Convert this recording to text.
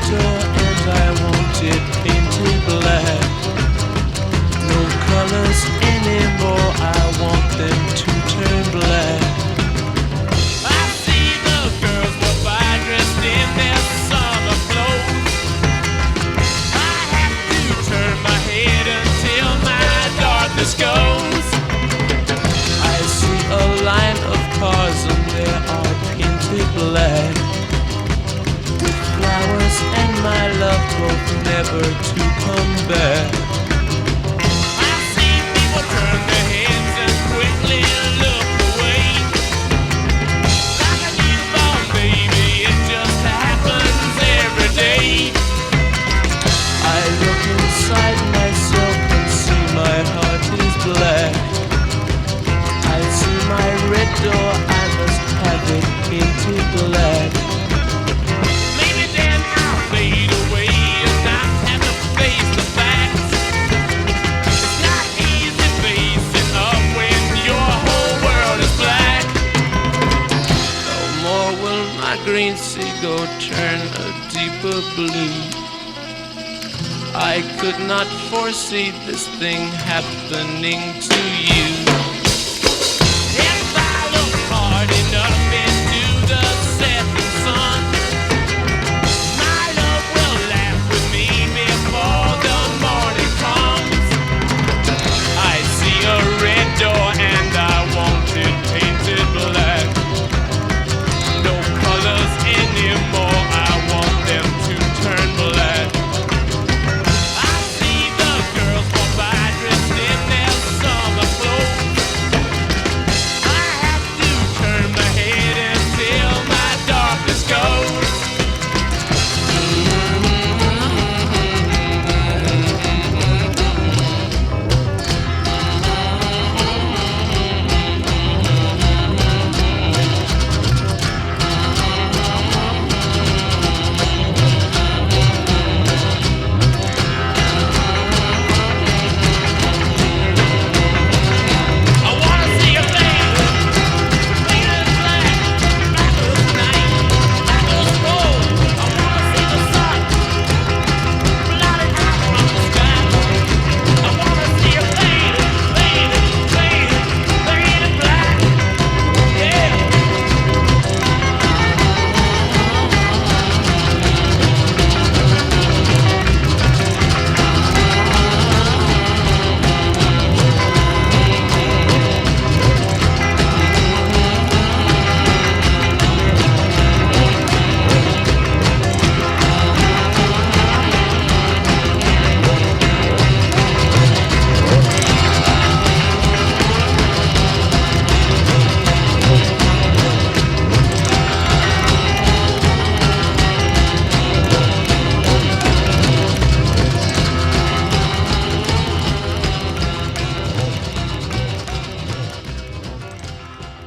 door and I want it painted black. No colors anymore, I want them to turn black. I see the girls go by dressed in their summer clothes. I have to turn my head until my darkness goes. I see a line of cars and they are painted black, with flowers and my love both never to come back. I see people turn their heads and quickly look away. Like a newborn baby, it just happens every day. I look inside myself and see my heart is black. I see my red door, I must have it painted black. Maybe then I'll fade away and not have to face the facts. It's not easy facing up when your whole world is black. No more will my green seagull turn a deeper blue. I could not foresee this thing happening to you.